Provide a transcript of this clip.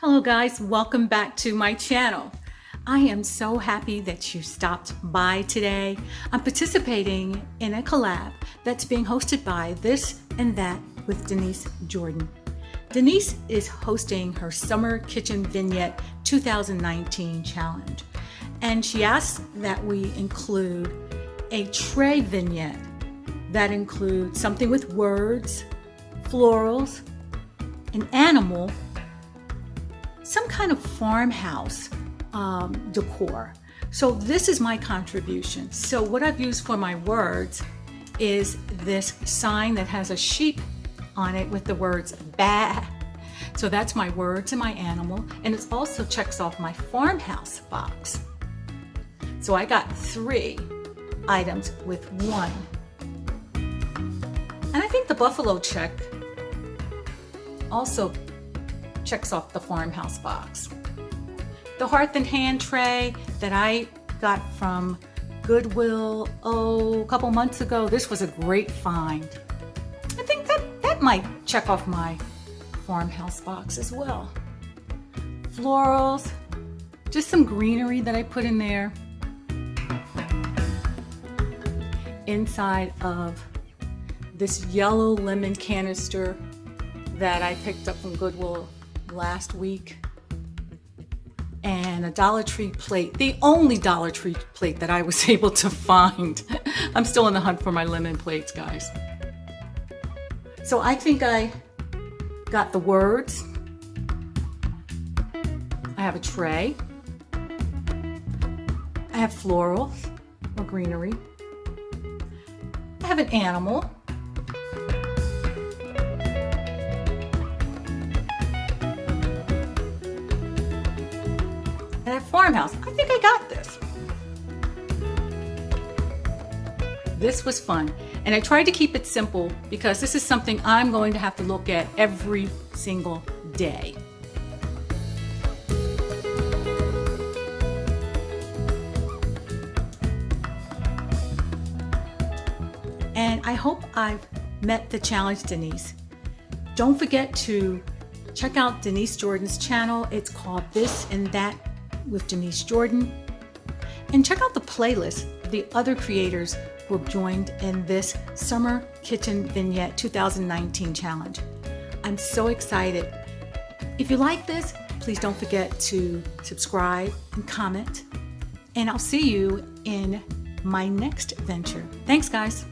Hello guys, welcome back to my channel. I am so happy that you stopped by today. I'm participating in a collab that's being hosted by This and That with Denise Jordan. Denise is hosting her Summer Kitchen Vignette 2019 challenge, and she asked that we include a tray vignette that includes something with words, florals, an animal, some kind of farmhouse decor. So this is my contribution. So what I've used for my words is this sign that has a sheep on it with the words "bah." So that's my words and my animal, and it also checks off my farmhouse box. So I got 3 items with 1. And I think the buffalo check also checks off the farmhouse box. The hearth and hand tray that I got from Goodwill, a couple months ago, this was a great find. I think that might check off my farmhouse box as well. Florals, just some greenery that I put in there. Inside of this yellow lemon canister that I picked up from Goodwill last week, and a Dollar Tree plate, the only Dollar Tree plate that I was able to find. I'm still in the hunt for my lemon plates, guys. So I think I got the words. I have a tray. I have florals or greenery. I have an animal. And a farmhouse. I think I got this. This was fun. And I tried to keep it simple because this is something I'm going to have to look at every single day. And I hope I've met the challenge, Denise. Don't forget to check out Denise Jordan's channel. It's called This and That with Denise Jordan. And check out the playlist of the other creators who have joined in this Summer Kitchen Vignette 2019 challenge. I'm so excited. If you like this, please don't forget to subscribe and comment. And I'll see you in my next venture. Thanks, guys.